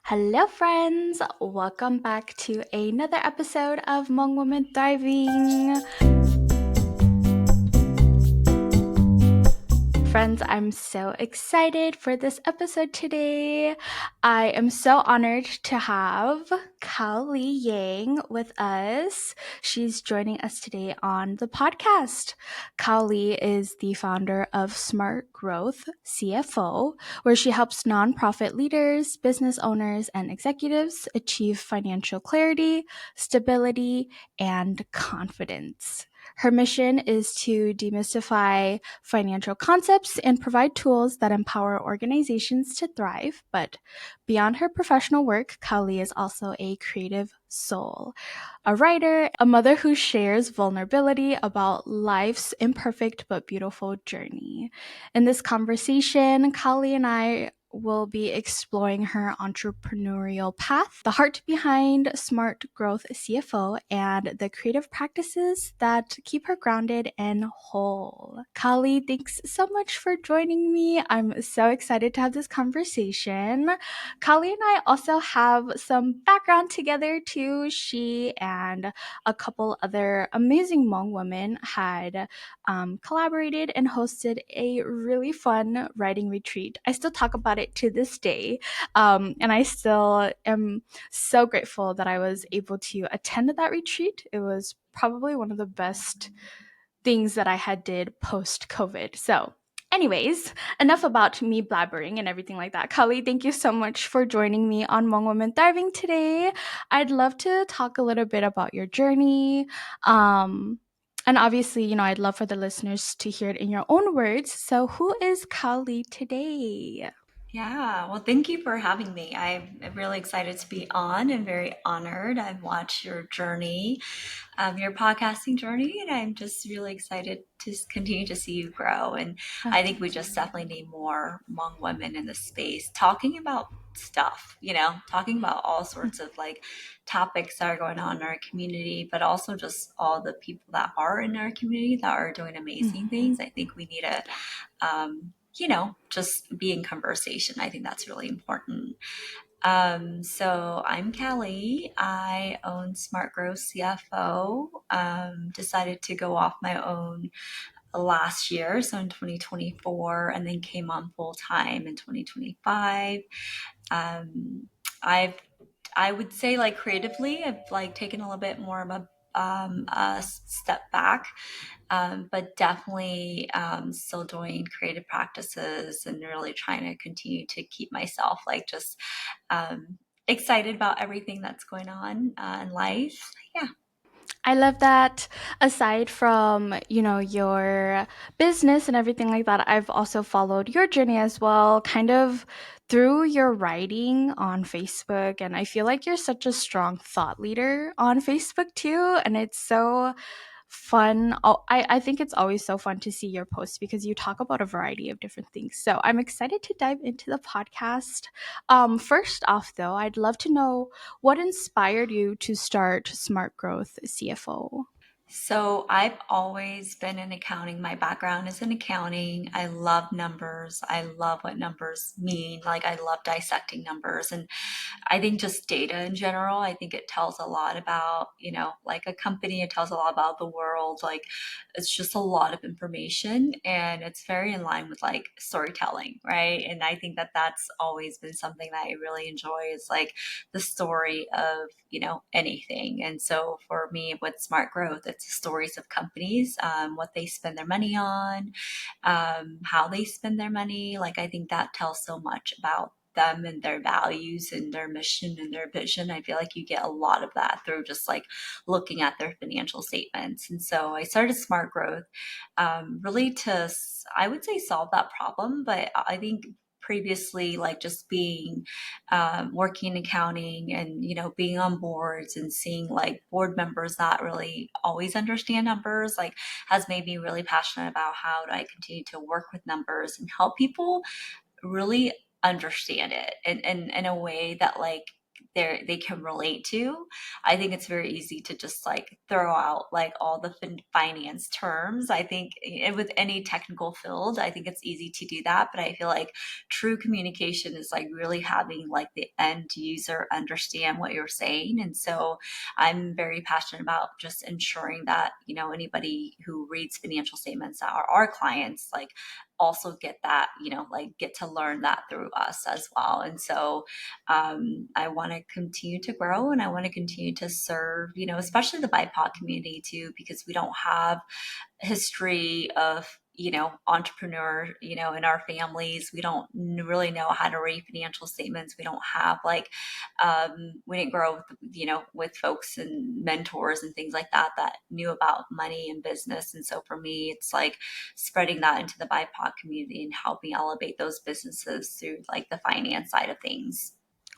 Hello, friends! Welcome back to another episode of Hmong Womxn Thriving. Friends, I'm so excited for this episode today. I am so honored to have Kaolee Yang with us. She's joining us today on the podcast. Kaolee is the founder of SmartGrowth CFO, where she helps nonprofit leaders, business owners, and executives achieve financial clarity, stability, and confidence. Her mission is to demystify financial concepts and provide tools that empower organizations to thrive. But beyond her professional work, Kaolee is also a creative soul, a writer, a mother who shares vulnerability about life's imperfect but beautiful journey. In this conversation, Kaolee and I will be exploring her entrepreneurial path, the heart behind Smart Growth CFO, and the creative practices that keep her grounded and whole. Kaolee, thanks so much for joining me. I'm so excited to have this conversation. Kaolee and I also have some background together too. She and a couple other amazing Hmong women had collaborated and hosted a really fun writing retreat. I still talk about it to this day, and I still am so grateful that I was able to attend that retreat. It was probably one of the best things that I had did post-COVID. So anyways, enough about me blabbering and everything like that. Kaolee, thank you so much for joining me on Hmong Womxn Thriving today. I'd love to talk a little bit about your journey. And obviously, I'd love for the listeners to hear it in your own words. So who is Kaolee today? Yeah, well, thank you for having me. I'm really excited to be on and very honored. I've watched your journey, your podcasting journey, and I'm just really excited to continue to see you grow. And Oh, I think we thank just you. definitely need more Hmong women in the space talking about stuff, talking about all sorts of like topics that are going on in our community, but also just all the people that are in our community that are doing amazing Mhm. things. I think we need to just be in conversation. I think that's really important. So I'm Kaolee. I own Smart Growth CFO. Decided to go off my own last year, so in 2024, and then came on full time in 2025. Um, I've I would say like creatively, I've like taken a little bit more of a step back, but definitely still doing creative practices and really trying to continue to keep myself like just um, excited about everything that's going on in life. Yeah. I love that. Aside from, your business and everything like that, I've also followed your journey as well, kind of through your writing on Facebook. And I feel like you're such a strong thought leader on Facebook too. And it's so fun. I think it's always so fun to see your posts because you talk about a variety of different things. So I'm excited to dive into the podcast. First off, though, I'd love to know what inspired you to start Smart Growth CFO? So I've always been in accounting. My background is in accounting. I love numbers. I love what numbers mean. Like I love dissecting numbers. And I think just data in general, I think it tells a lot about, like a company, it tells a lot about the world. Like it's just a lot of information and it's very in line with like storytelling, right? And I think that that's always been something that I really enjoy is like the story of, anything. And so for me with Smart Growth, it's the stories of companies, what they spend their money on, how they spend their money. Like I think that tells so much about them and their values and their mission and their vision. I feel like you get a lot of that through just like looking at their financial statements. And so I started Smart Growth really to, I would say, solve that problem. But I think previously, like just being working in accounting and being on boards and seeing like board members that really always understand numbers, like has made me really passionate about how do I continue to work with numbers and help people really understand it in a way that like they can relate to. I think it's very easy to just like throw out like all the finance terms. I think with any technical field, I think it's easy to do that, but I feel like true communication is like really having like the end user understand what you're saying. And so I'm very passionate about just ensuring that, anybody who reads financial statements that are our clients, like also get that, like get to learn that through us as well. And so I want to continue to grow, and I want to continue to serve, especially the BIPOC community too, because we don't have history of entrepreneur in our families. We don't really know how to read financial statements. We don't have like we didn't grow with with folks and mentors and things like that that knew about money and business. And so for me, it's like spreading that into the BIPOC community and helping elevate those businesses through like the finance side of things.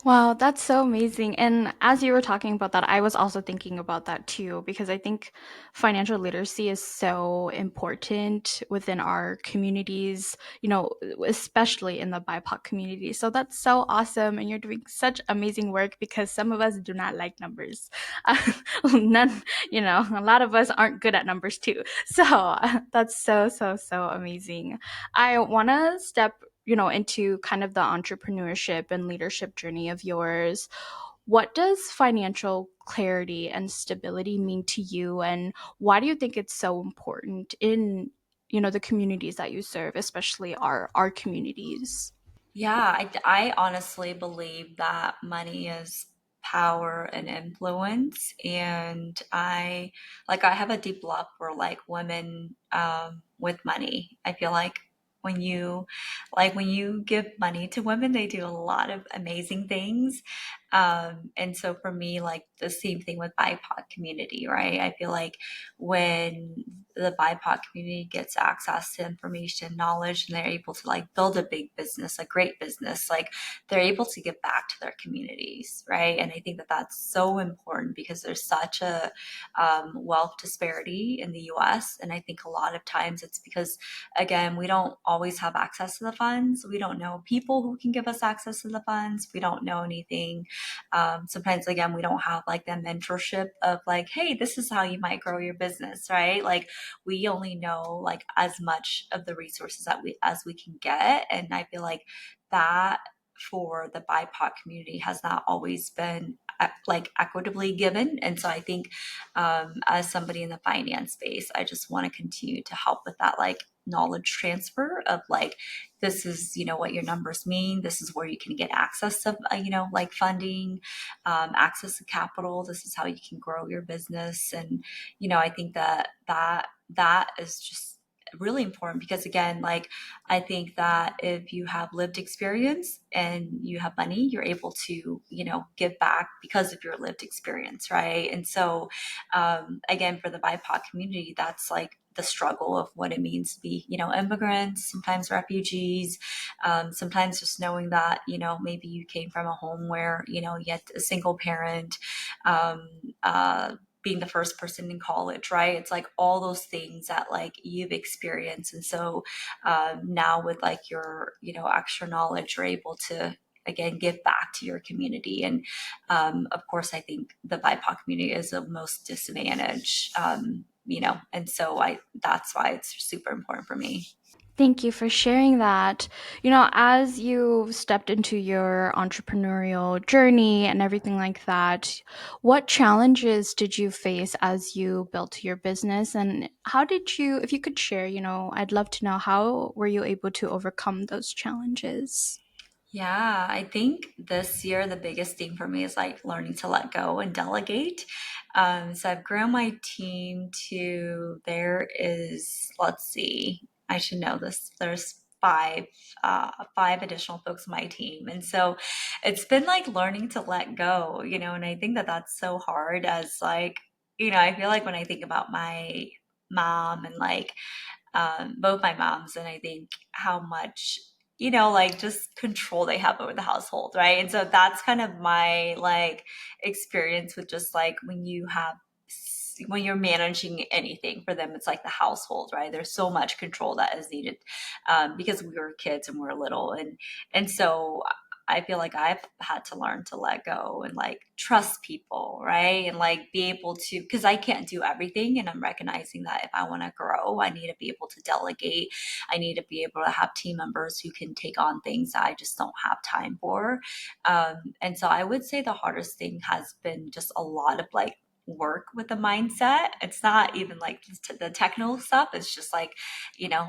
Wow, that's so amazing. And as you were talking about that, I was also thinking about that too, because I think financial literacy is so important within our communities, especially in the BIPOC community. So that's so awesome. And you're doing such amazing work because some of us do not like numbers. None, a lot of us aren't good at numbers too. So that's so, so, so amazing. I want to step into kind of the entrepreneurship and leadership journey of yours. What does financial clarity and stability mean to you, and why do you think it's so important in, the communities that you serve, especially our communities? Yeah, I honestly believe that money is power and influence. And I have a deep love for like women with money. I feel like when you give money to women, they do a lot of amazing things. And so for me, like the same thing with BIPOC community, right? I feel like when the BIPOC community gets access to information, knowledge, and they're able to like build a big business, a great business, like they're able to give back to their communities, right? And I think that that's so important because there's such a wealth disparity in the US. And I think a lot of times it's because, again, we don't always have access to the funds. We don't know people who can give us access to the funds. We don't know anything. Sometimes, again, we don't have like the mentorship of like, hey, this is how you might grow your business, right? Like we only know like as much of the resources that we can get. And I feel like that for the BIPOC community has not always been like equitably given. And so I think as somebody in the finance space, I just want to continue to help with that like knowledge transfer of like this is what your numbers mean, this is where you can get access to like funding, access to capital, this is how you can grow your business. And I think that is just really important because again, like I think that if you have lived experience and you have money, you're able to give back because of your lived experience, right? And so again, for the BIPOC community, that's like the struggle of what it means to be immigrants, sometimes refugees, sometimes just knowing that maybe you came from a home where you had a single parent, um, being the first person in college, right? It's like all those things that like you've experienced. And so now with like your, extra knowledge, you're able to again give back to your community. And of course, I think the BIPOC community is the most disadvantaged, and so that's why it's super important for me. Thank you for sharing that. As you stepped into your entrepreneurial journey and everything like that, what challenges did you face as you built your business? And how did you, if you could share, I'd love to know how were you able to overcome those challenges? Yeah, I think this year the biggest thing for me is like learning to let go and delegate. So I've grown my team to there is, let's see, I should know this. There's five additional folks on my team, and so it's been like learning to let go, and I think that that's so hard as like I feel like when I think about my mom and like both my moms, and I think how much, like just control they have over the household, right? And so that's kind of my like experience with just like when you're managing anything for them, it's like the household, right? There's so much control that is needed because we were kids and we are little, and so I feel like I've had to learn to let go and like trust people, right? And like be able to, because I can't do everything. And I'm recognizing that if I want to grow, I need to be able to delegate. I need to be able to have team members who can take on things that I just don't have time for. And so I would say the hardest thing has been just a lot of like work with the mindset. It's not even like the technical stuff. It's just like,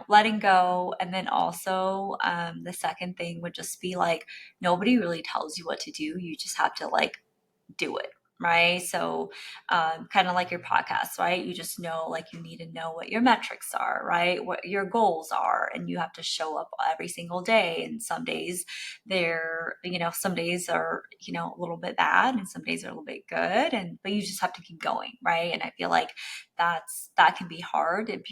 letting go. And then also, the second thing would just be like, nobody really tells you what to do. You just have to like do it. Right. So, kind of like your podcast, right? You just know, like, you need to know what your metrics are, right? What your goals are, and you have to show up every single day. And some days some days are, a little bit bad and some days are a little bit good. But you just have to keep going. Right. And I feel like that can be hard if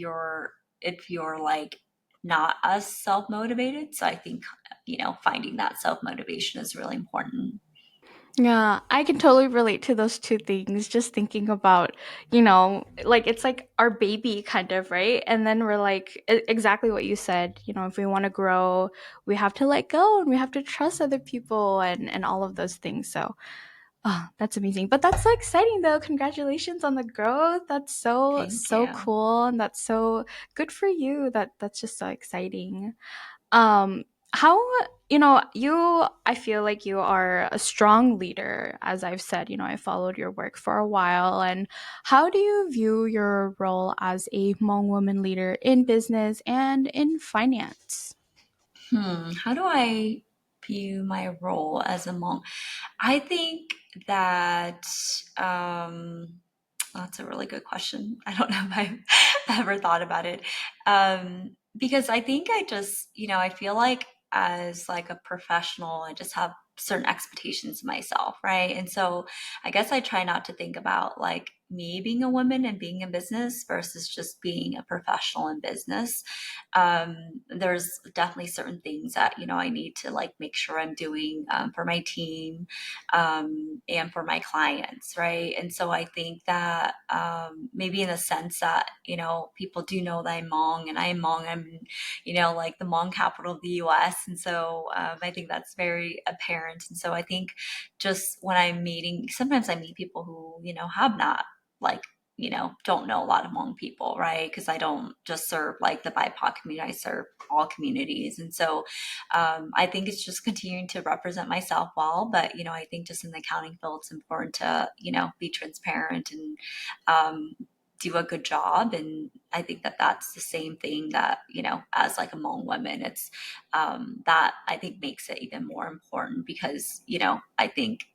you're like not as self-motivated. So I think, finding that self-motivation is really important. Yeah, I can totally relate to those two things. Just thinking about, like it's like our baby kind of, right? And then we're like exactly what you said, if we want to grow, we have to let go and we have to trust other people and all of those things. So, oh, that's amazing. But that's so exciting though. Congratulations on the growth. That's so Thank so you. cool and that's so good for you. That's just so exciting. Um, how, I feel like you are a strong leader. As I've said, I followed your work for a while. And how do you view your role as a Hmong woman leader in business and in finance? How do I view my role as a mom? I think that that's a really good question. I don't know if I've ever thought about it. Because I think I just, I feel like as like a professional, I just have certain expectations of myself, right? And so I guess I try not to think about like me being a woman and being in business versus just being a professional in business. There's definitely certain things that, I need to like make sure I'm doing for my team, and for my clients, right? And so I think that, maybe in the sense that, people do know that I'm Hmong and I'm Hmong, I'm, like the Hmong capital of the US. And so, I think that's very apparent. And so I think just when I'm meeting, sometimes I meet people who, have not like, don't know a lot of Hmong people, right? Because I don't just serve like the BIPOC community, I serve all communities. And so, I think it's just continuing to represent myself well. But, I think just in the accounting field, it's important to, be transparent and, do a good job. And I think that that's the same thing that, as like a Hmong woman, it's, that I think makes it even more important because, I think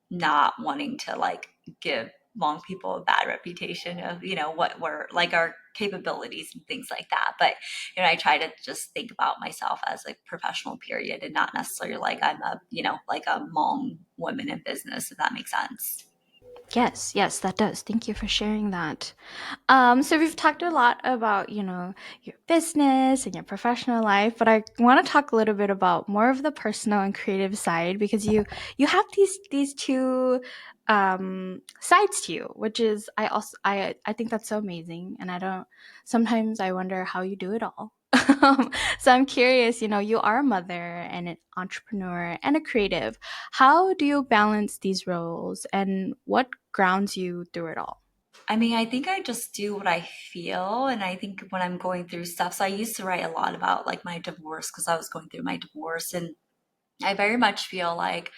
not wanting to like give Hmong people a bad reputation of, what we're like our capabilities and things like that. But, I try to just think about myself as a professional period and not necessarily like I'm a, like a Hmong woman in business, if that makes sense. Yes, yes, that does. Thank you for sharing that. So we've talked a lot about, your business and your professional life, but I want to talk a little bit about more of the personal and creative side because you have these two sides to you, which is I think that's so amazing, and I don't sometimes I wonder how you do it all. So I'm curious, you are a mother and an entrepreneur and a creative. How do you balance these roles, and what grounds you through it all? I mean, I think I just do what I feel. And I think when I'm going through stuff, so I used to write a lot about like my divorce because I was going through my divorce. And I very much feel like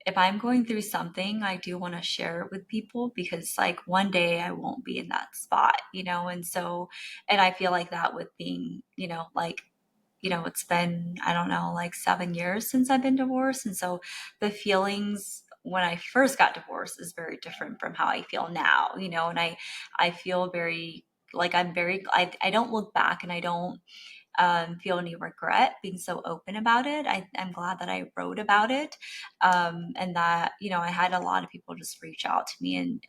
if I'm going through something, I do want to share it with people because like one day I won't be in that spot, and so, and I feel like that with being, like, it's been, I don't know, like 7 years since I've been divorced. And so the feelings when I first got divorced is very different from how I feel now, and I feel very, like I don't look back and I don't, feel any regret being so open about it. I'm glad that I wrote about it. And that, I had a lot of people just reach out to me and,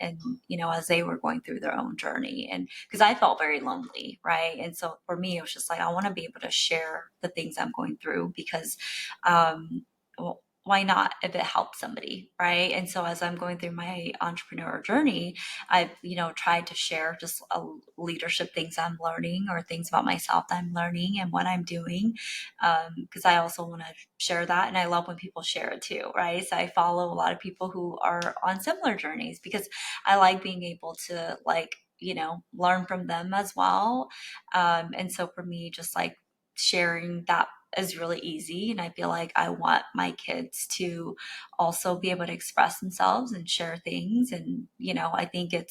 as they were going through their own journey and because I felt very lonely. Right. And so for me, it was just like, I want to be able to share the things I'm going through because, well, why not if it helps somebody, right? And so as I'm going through my entrepreneurial journey, I've, tried to share just leadership things I'm learning or things about myself that I'm learning and what I'm doing. Because I also want to share that. And I love when people share it too, right? So I follow a lot of people who are on similar journeys because I like being able to learn from them as well. And so for me, just like sharing that is really easy. And I feel like I want my kids to also be able to express themselves and share things. And, I think it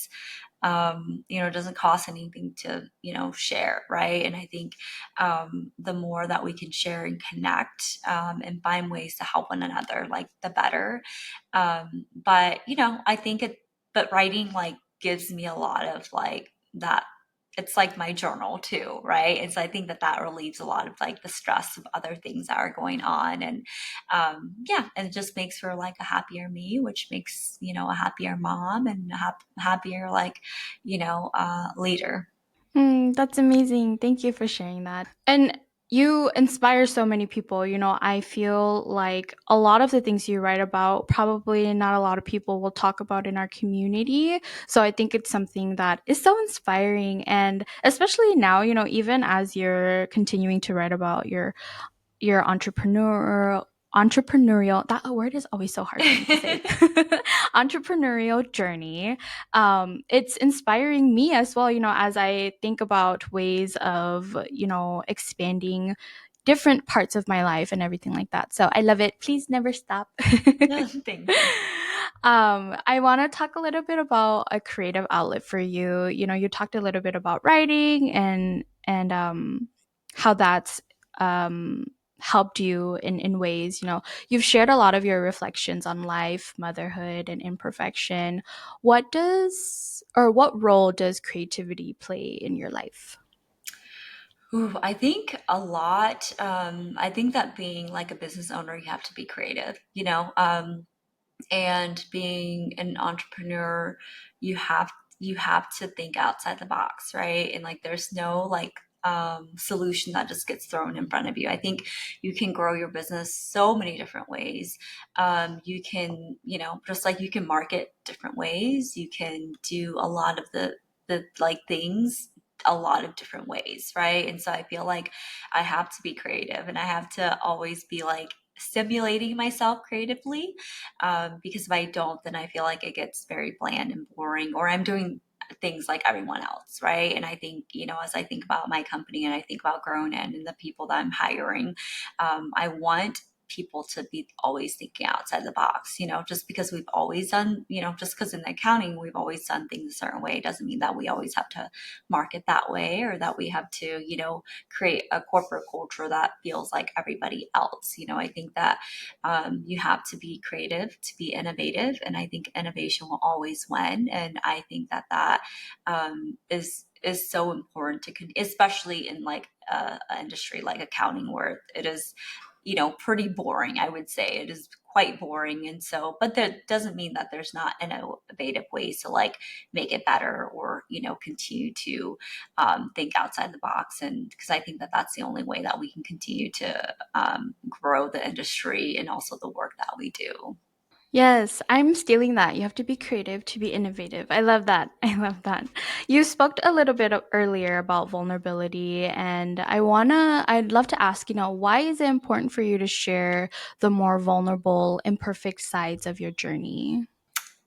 doesn't cost anything to, share, right? And I think the more that we can share and connect and find ways to help one another, like the better. But, I think but writing like gives me a lot of like that. It's like my journal too, right? And so I think that relieves a lot of like the stress of other things that are going on. And yeah, and it just makes for like a happier me, which makes, a happier mom and a happier like, leader. That's amazing. Thank you for sharing that. And you inspire so many people. I feel like a lot of the things you write about, probably not a lot of people will talk about in our community. So I think it's something that is so inspiring. And especially now, even as you're continuing to write about your entrepreneurial, that word is always so hard for me to say, entrepreneurial journey. It's inspiring me as well, as I think about ways of expanding different parts of my life and everything like that. So I love it. Please never stop. Yeah, thank you. I want to talk a little bit about a creative outlet for you. You talked a little bit about writing and how that's um, helped you in ways. You've shared a lot of your reflections on life, motherhood, and imperfection. What role does creativity play in your life? Ooh, I think a lot. I think that being like a business owner, you have to be creative, and being an entrepreneur, you have to think outside the box, right? And like there's no like solution that just gets thrown in front of you. I think you can grow your business so many different ways. You can, just like you can market different ways. You can do a lot of the like things a lot of different ways, right? And so I feel like I have to be creative and I have to always be like stimulating myself creatively, because if I don't, then I feel like it gets very bland and boring, or I'm doing things like everyone else, right? And I think, as I think about my company and I think about growing it and the people that I'm hiring, I want people to be always thinking outside the box, just because we've always done, just because in accounting we've always done things a certain way doesn't mean that we always have to market that way or that we have to, create a corporate culture that feels like everybody else. I think that you have to be creative to be innovative, and I think innovation will always win. And I think that is so important especially in like an industry like accounting where it is pretty boring. I would say it is quite boring. And so, but that doesn't mean that there's not innovative ways to like make it better or, continue to think outside the box. And because I think that that's the only way that we can continue to grow the industry and also the work that we do. Yes, I'm stealing that. You have to be creative to be innovative. I love that. I love that. You spoke a little bit earlier about vulnerability, and I'd love to ask, why is it important for you to share the more vulnerable, imperfect sides of your journey?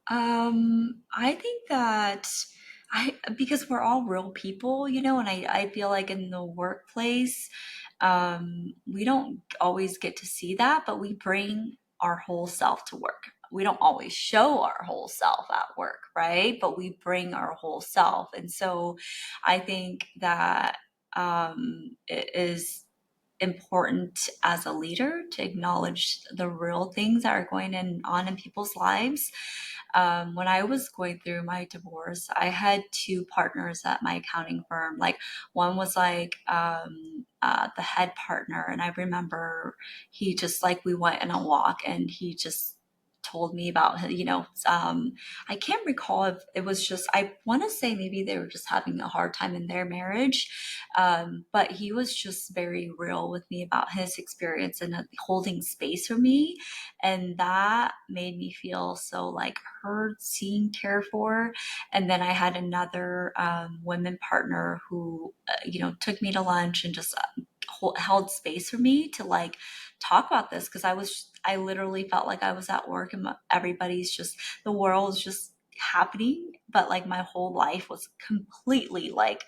I think that because we're all real people, and I feel like in the workplace, we don't always get to see that, but we bring our whole self to work. We don't always show our whole self at work, right? But we bring our whole self. And so I think that it is important as a leader to acknowledge the real things that are on in people's lives. When I was going through my divorce, I had two partners at my accounting firm. Like one was like the head partner, and I remember he just like we went on a walk, and he just told me about, I can't recall if it was just, I want to say maybe they were just having a hard time in their marriage. But he was just very real with me about his experience and holding space for me. And that made me feel so like heard, seen, cared for. And then I had another women partner who, took me to lunch and just held space for me to like talk about this, because I literally felt like I was at work and everybody's just, the world's just happening, but like my whole life was completely like,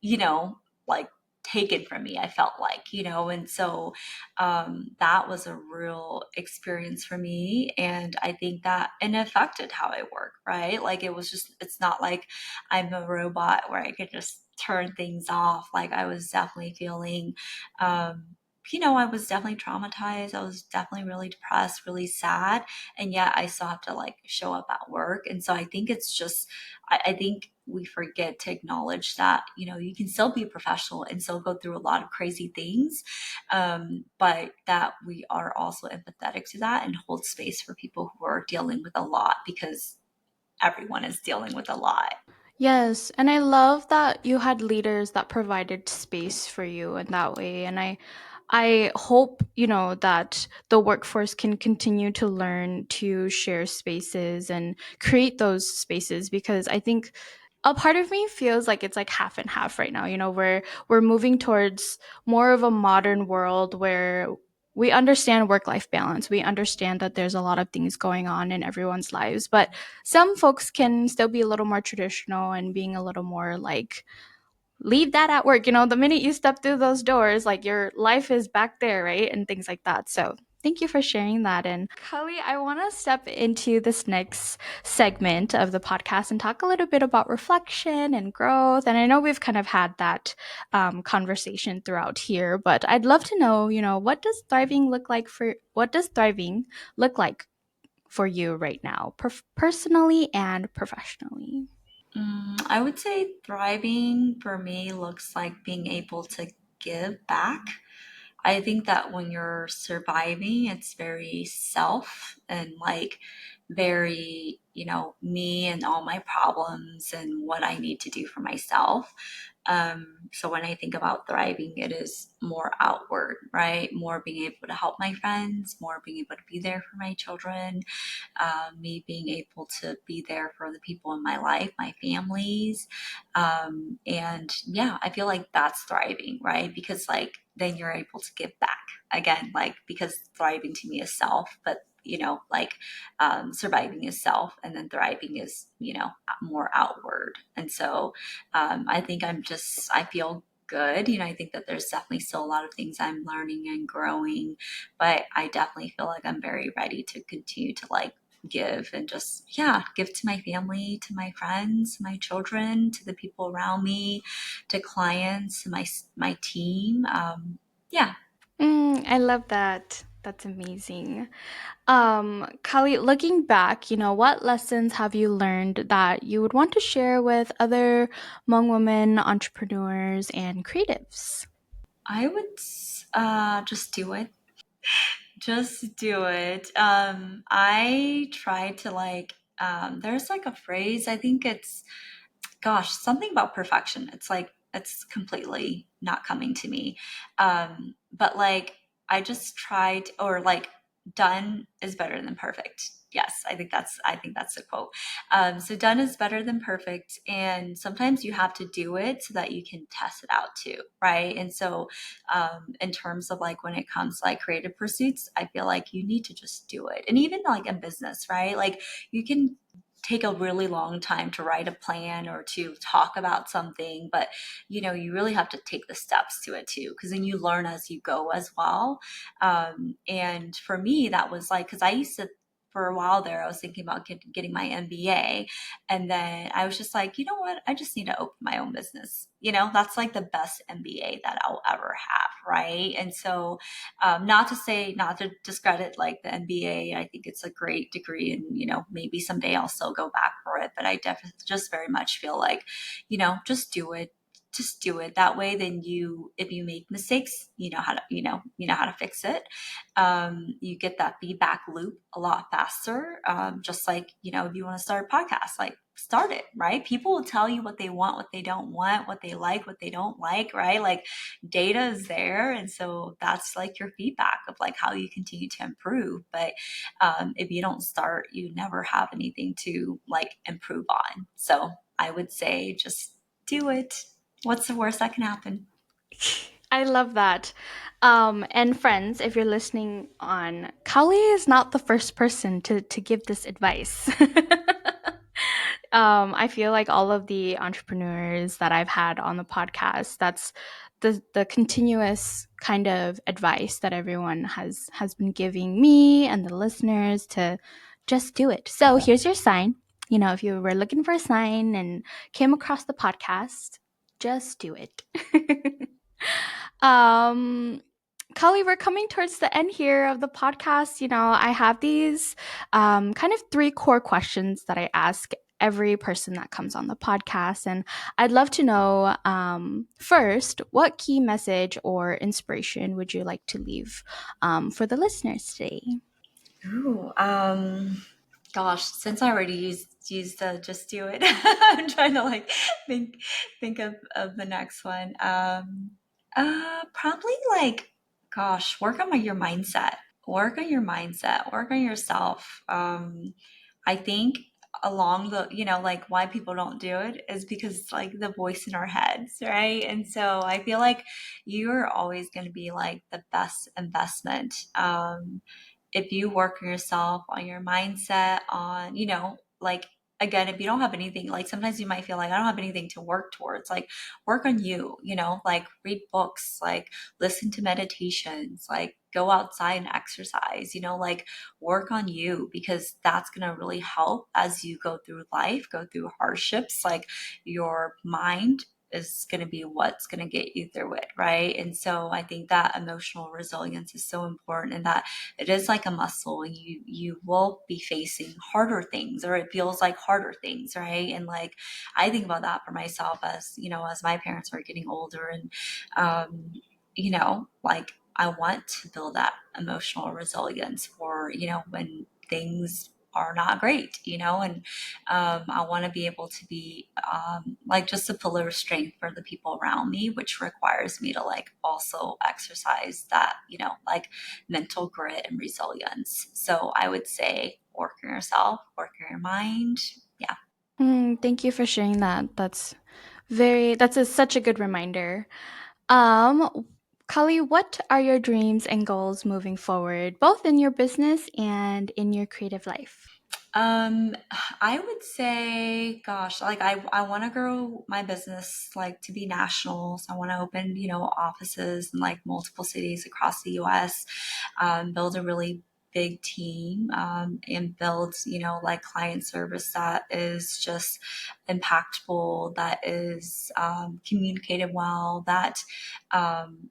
you know, like taken from me, I felt like, and so that was a real experience for me. And I think that and it affected how I work, right? Like it was just, it's not like I'm a robot where I could just turn things off. Like I was definitely feeling, um, I was definitely traumatized. I was definitely really depressed, really sad. And yet I still have to like show up at work. And so I think it's just, I think we forget to acknowledge that, you can still be professional and still go through a lot of crazy things. But that we are also empathetic to that and hold space for people who are dealing with a lot, because everyone is dealing with a lot. Yes, and I love that you had leaders that provided space for you in that way. And I hope, that the workforce can continue to learn to share spaces and create those spaces, because I think a part of me feels like it's like half and half right now. We're moving towards more of a modern world where we understand work-life balance. We understand that there's a lot of things going on in everyone's lives, but some folks can still be a little more traditional and being a little more like, leave that at work. The minute you step through those doors, like your life is back there, right? And things like that. So thank you for sharing that. And Kaolee, I want to step into this next segment of the podcast and talk a little bit about reflection and growth. And I know we've kind of had that conversation throughout here, but I'd love to know, what does thriving look like for you right now, personally and professionally? I would say thriving for me looks like being able to give back. I think that when you're surviving, it's very self and like very, me and all my problems and what I need to do for myself. So when I think about thriving, it is more outward, right? More being able to help my friends, more being able to be there for my children, me being able to be there for the people in my life, my families. And yeah, I feel like that's thriving, right? Because like then you're able to give back again, like because thriving to me is self, but surviving is self, and then thriving is, more outward. And so I think I feel good. I think that there's definitely still a lot of things I'm learning and growing, but I definitely feel like I'm very ready to continue to like give and just, yeah, give to my family, to my friends, my children, to the people around me, to clients, to my team. Yeah. I love that. That's amazing. Kali, looking back, what lessons have you learned that you would want to share with other Hmong women entrepreneurs and creatives? I would just do it. Just do it. I try to like, there's like a phrase, I think it's, gosh, something about perfection. It's like, it's completely not coming to me. But like, I just tried, or like, done is better than perfect. Yes, I think that's the quote. So done is better than perfect. And sometimes you have to do it so that you can test it out too. Right. And so, in terms of like, when it comes to like creative pursuits, I feel like you need to just do it. And even like in business, right? Like you can take a really long time to write a plan or to talk about something, but you really have to take the steps to it too, because then you learn as you go as well. And for me that was like, because I used to, for a while there I was thinking about getting my MBA, and then I was just like, you know what, I just need to open my own business. That's like the best MBA that I'll ever have, right? And so, not to discredit like the MBA. I think it's a great degree, and maybe someday I'll still go back for it. But I definitely just very much feel like, just do it. just do it that way. Then if you make mistakes, you know how to fix it. You get that feedback loop a lot faster. Just like, if you want to start a podcast, like start it, right? People will tell you what they want, what they don't want, what they like, what they don't like, right? Like data is there. And so that's like your feedback of like how you continue to improve. But if you don't start, you never have anything to like improve on. So I would say just do it. What's the worst that can happen? I love that. And friends, if you're listening on, Kaolee is not the first person to give this advice. I feel like all of the entrepreneurs that I've had on the podcast, that's the continuous kind of advice that everyone has been giving me and the listeners to just do it. So here's your sign. If you were looking for a sign and came across the podcast, just do it. um Kali, we're coming towards the end here of the podcast. I have these kind of three core questions that I ask every person that comes on the podcast. And I'd love to know first, what key message or inspiration would you like to leave for the listeners today? Ooh, gosh, since I already used the just do it, I'm trying to like think of the next one. Probably like, gosh, work on your mindset. Work on your mindset. Work on yourself. I think along the, like why people don't do it is because like the voice in our heads, right? And so I feel like you're always going to be like the best investment. If you work on yourself, on your mindset, on, like, again, if you don't have anything, like sometimes you might feel like I don't have anything to work towards, like work on you, like read books, like listen to meditations, like go outside and exercise, like work on you, because that's going to really help as you go through life, go through hardships. Like your mind is going to be what's going to get you through it, right? And so I think that emotional resilience is so important, and that it is like a muscle. You will be facing harder things, or it feels like harder things, right? And like I think about that for myself, as as my parents are getting older, and um like I want to build that emotional resilience for when things are not great, and I want to be able to be like just a pillar of strength for the people around me, which requires me to like also exercise that, like mental grit and resilience. So I would say work on yourself, work on your mind. Yeah. Thank you for sharing that. Such a good reminder. Kali, what are your dreams and goals moving forward, both in your business and in your creative life? Um, I would say, gosh, like I want to grow my business like to be national. So I want to open, offices in like multiple cities across the US, build a really big team, and build, like client service that is just impactful, that is communicated well, that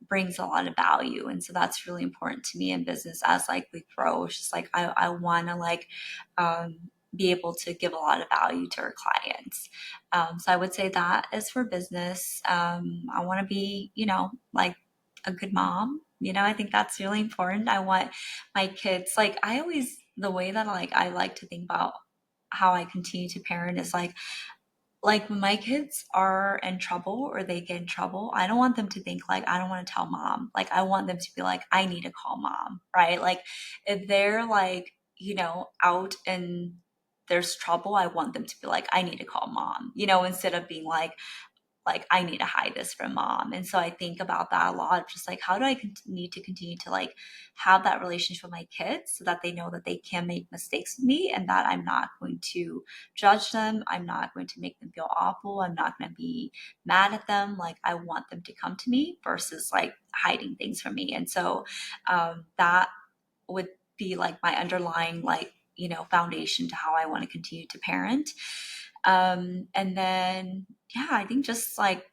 brings a lot of value. And so that's really important to me in business as like we grow. It's just like I want to like be able to give a lot of value to our clients. So I would say that is for business. I want to be, like a good mom. I think that's really important. I want my kids, like the way that like I like to think about how I continue to parent is like when my kids are in trouble or they get in trouble, I don't want them to think like, I don't want to tell mom. Like, I want them to be like, I need to call mom, right? Like, if they're like, out and there's trouble, I want them to be like, I need to call mom, instead of being like I need to hide this from mom. And so I think about that a lot, just like how do I need to continue to like have that relationship with my kids so that they know that they can make mistakes with me, and that I'm not going to judge them, I'm not going to make them feel awful, I'm not going to be mad at them. Like I want them to come to me versus like hiding things from me. And so that would be like my underlying like foundation to how I want to continue to parent. And then yeah, I think just like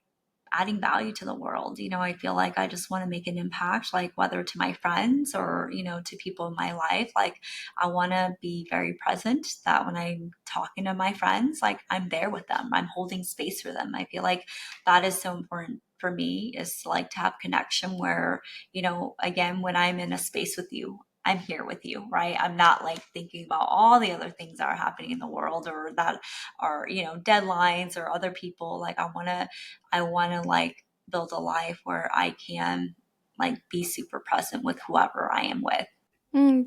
adding value to the world. I feel like I just want to make an impact, like whether to my friends or, to people in my life. Like I want to be very present, that when I'm talking to my friends, like I'm there with them, I'm holding space for them. I feel like that is so important for me, is like to have connection where, again, when I'm in a space with you, I'm here with you, right? I'm not like thinking about all the other things that are happening in the world, or that are, deadlines or other people. Like I want to like build a life where I can like be super present with whoever I am with.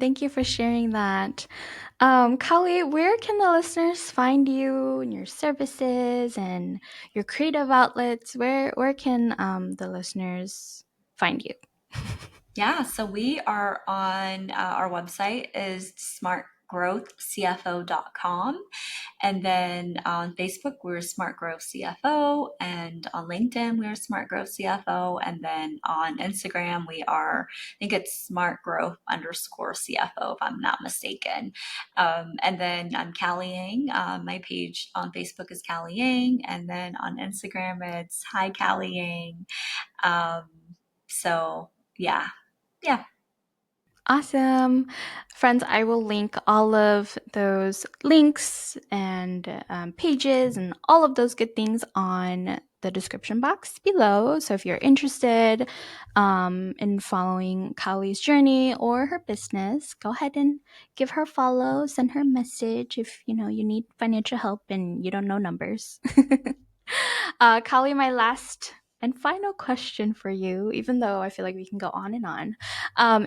Thank you for sharing that. Kaolee, where can the listeners find you and your services and your creative outlets? Where can the listeners find you? Yeah, so we are on our website is smartgrowthcfo.com. And then on Facebook, we're Smart Growth CFO. And on LinkedIn, we're Smart Growth CFO. And then on Instagram, we are, I think it's Smart Growth _ CFO, if I'm not mistaken. And then I'm Kaolee Yang. My page on Facebook is Kaolee Yang. And then on Instagram, it's Hi Kaolee Yang. Um, so yeah, yeah. Awesome. Friends, I will link all of those links and pages and all of those good things on the description box below. So if you're interested in following Kali's journey or her business, go ahead and give her a follow, send her a message if you need financial help and you don't know numbers. Kali, my last and final question for you, even though I feel like we can go on and on,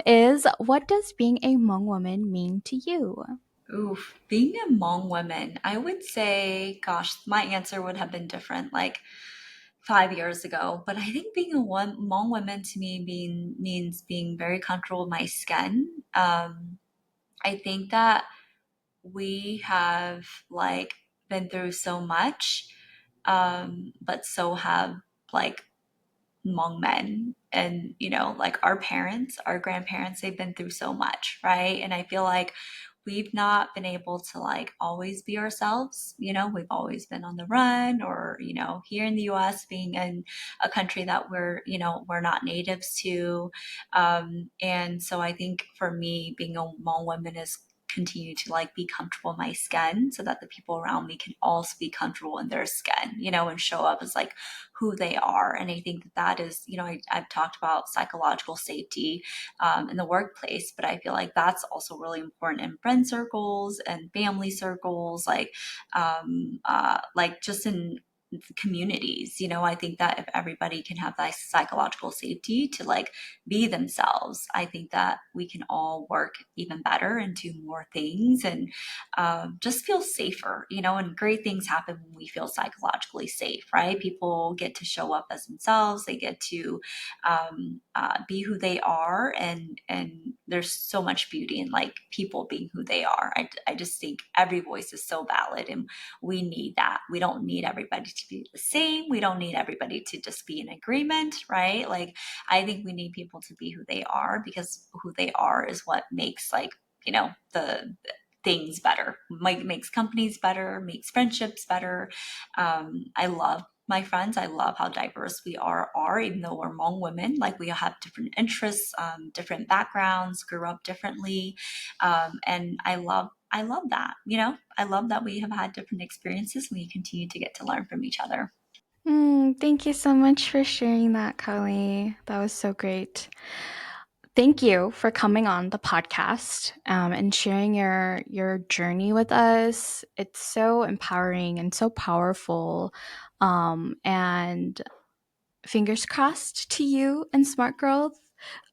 is what does being a Hmong woman mean to you? Oof, being a Hmong woman, I would say, gosh, my answer would have been different like 5 years ago. But I think being a Hmong woman to me means being very comfortable with my skin. I think that we have like been through so much, but so have like Hmong men. And, like our parents, our grandparents, they've been through so much, right? And I feel like we've not been able to like always be ourselves. We've always been on the run, or, here in the US, being in a country that we're not natives to. And so I think for me, being a Hmong woman is continue to like be comfortable in my skin, so that the people around me can also be comfortable in their skin, and show up as like who they are. And I think that is, I've talked about psychological safety in the workplace, but I feel like that's also really important in friend circles and family circles, like just in communities. I think that if everybody can have that psychological safety to like be themselves, I think that we can all work even better and do more things, and just feel safer. And great things happen when we feel psychologically safe, right? People get to show up as themselves, they get to be who they are, and there's so much beauty in like people being who they are. I just think every voice is so valid, and we need that. We don't need everybody to be the same. We don't need everybody to just be in agreement, right? Like I think we need people to be who they are, because who they are is what makes like, the things better, makes companies better, makes friendships better. I love my friends. I love how diverse we are, even though we're Hmong women. Like we have different interests, different backgrounds, grew up differently. And I love that, I love that we have had different experiences and we continue to get to learn from each other. Thank you so much for sharing that, Kali. That was so great. Thank you for coming on the podcast and sharing your journey with us. It's so empowering and so powerful. And fingers crossed to you and Smart Growth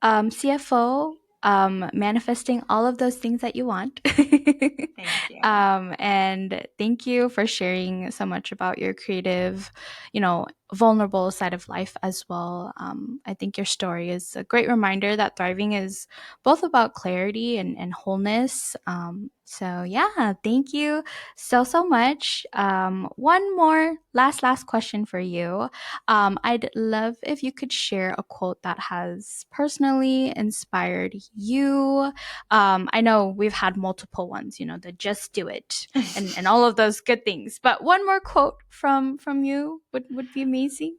CFO, manifesting all of those things that you want. Thank you. And thank you for sharing so much about your creative, vulnerable side of life as well. I think your story is a great reminder that thriving is both about clarity and wholeness. So yeah, thank you so much. One more last question for you. I'd love if you could share a quote that has personally inspired you. I know we've had multiple ones, the just do it and all of those good things. But one more quote from you would be amazing.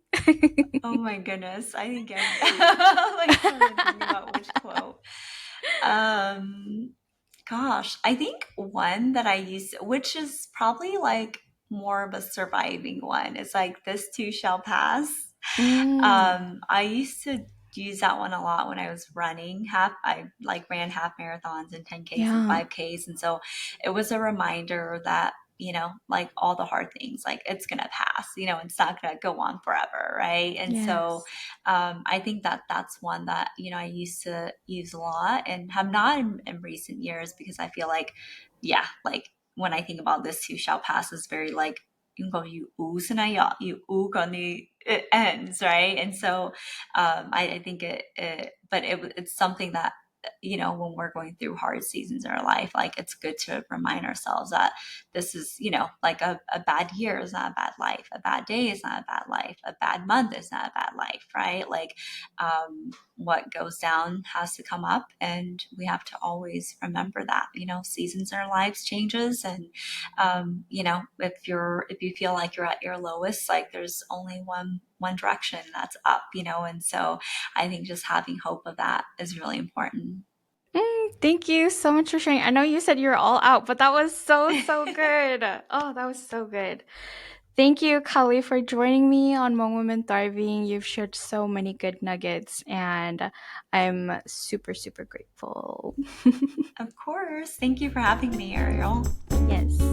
Oh my goodness. I think I'm like trying to think about which quote. Um, Gosh, I think one that I use, which is probably like more of a surviving one, is like this too shall pass. Mm, I used to use that one a lot when I was running I like ran half marathons and 10Ks and yeah. 5Ks. And so it was a reminder that, like all the hard things, like it's going to pass, it's not going to go on forever. Right. And so, Yes. I think that that's one that, I used to use a lot and have not in recent years because I feel like, yeah, like when I think about this too shall pass is very like, it ends, right? And so I think it's something that, when we're going through hard seasons in our life, like it's good to remind ourselves that this is, like a bad year is not a bad life. A bad day is not a bad life. A bad month is not a bad life, right? Like what goes down has to come up, and we have to always remember that, seasons in our lives changes. And if you feel like you're at your lowest, like there's only one direction, that's up, and so I think just having hope of that is really important. Thank you so much for sharing. I know you said you're all out, but that was so, so good. Oh, that was so good. Thank you, Kaolee, for joining me on Hmong Women Thriving. You've shared so many good nuggets, and I'm super, super grateful. Of course. Thank you for having me, Ariel. Yes.